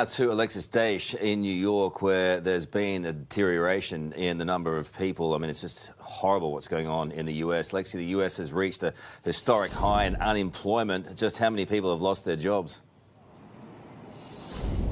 To Alexis Daesch in New York, where there's been a deterioration in the number of people. I mean, it's just horrible what's going on in the US. Lexi, the US has reached a historic high in unemployment. Just how many people have lost their jobs?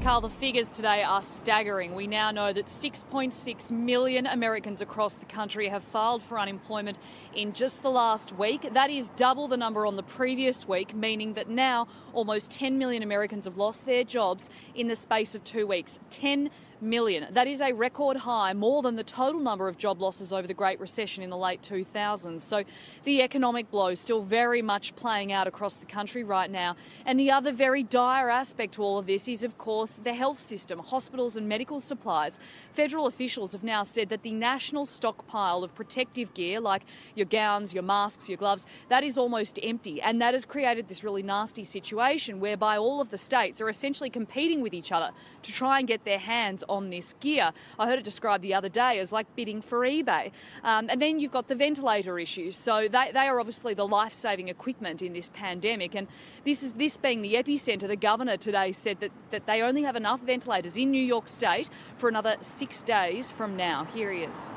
Carl, the figures today are staggering. We now know that 6.6 million Americans across the country have filed for unemployment in just the last week. That is double the number on the previous week, meaning that now almost 10 million Americans have lost their jobs in the space of 2 weeks. 10 million. That is a record high, more than the total number of job losses over the Great Recession in the late 2000s. So the economic blow still very much playing out across the country right now. And the other very dire aspect to all of this is, of course, the health system, hospitals and medical supplies. Federal officials have now said that the national stockpile of protective gear, like your gowns, your masks, your gloves, that is almost empty. And that has created this really nasty situation whereby all of the states are essentially competing with each other to try and get their hands on this gear. I heard it described the other day as like bidding for eBay. And then you've got the ventilator issues. So they are obviously the life-saving equipment in this pandemic. And this being the epicentre, the governor today said that they only have enough ventilators in New York State for another 6 days from now. Here he is.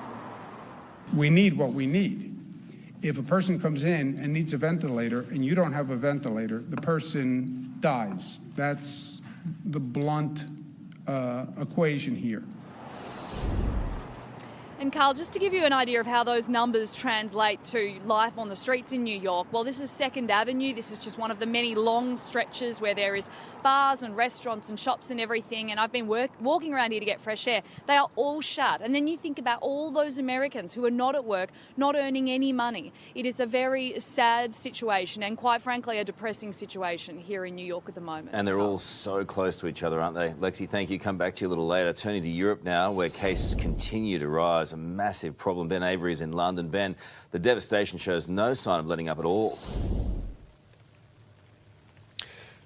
We need what we need. If a person comes in and needs a ventilator and you don't have a ventilator, the person dies. That's the blunt equation here. And Carl, just to give you an idea of how those numbers translate to life on the streets in New York, well, this is 2nd Avenue. This is just one of the many long stretches where there is bars and restaurants and shops and everything. And I've been walking around here to get fresh air. They are all shut. And then you think about all those Americans who are not at work, not earning any money. It is a very sad situation and, quite frankly, a depressing situation here in New York at the moment. And they're all so close to each other, aren't they? Lexi, thank you. Come back to you a little later. Turning to Europe now, where cases continue to rise. A massive problem. Ben Avery is in London. Ben, the devastation shows no sign of letting up at all.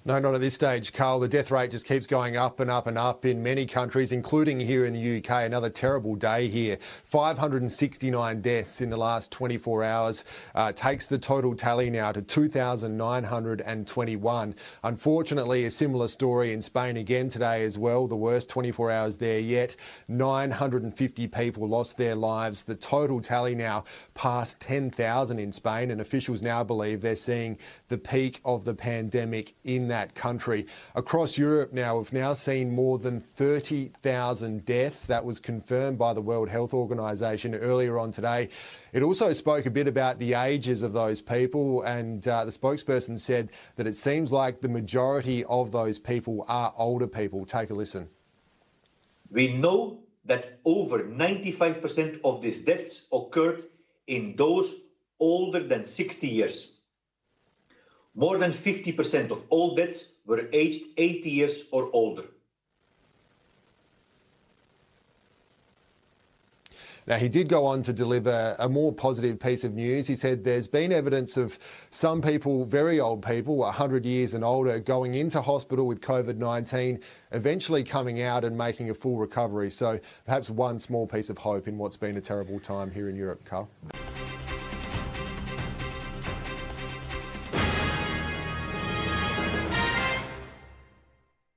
No, not at this stage, Carl. The death rate just keeps going up and up and up in many countries, including here in the UK. Another terrible day here. 569 deaths in the last 24 hours. Takes the total tally now to 2,921. Unfortunately, a similar story in Spain again today as well. The worst 24 hours there yet. 950 people lost their lives. The total tally now past 10,000 in Spain, and officials now believe they're seeing the peak of the pandemic in that country. Across Europe now, we've now seen more than 30,000 deaths. That was confirmed by the World Health Organization earlier on today. It also spoke a bit about the ages of those people, and the spokesperson said that it seems like the majority of those people are older people. Take a listen. We know that over 95% of these deaths occurred in those older than 60 years. More than 50% of all deaths were aged 80 years or older. Now, he did go on to deliver a more positive piece of news. He said there's been evidence of some people, very old people, 100 years and older, going into hospital with COVID-19, eventually coming out and making a full recovery. So perhaps one small piece of hope in what's been a terrible time here in Europe, Carl.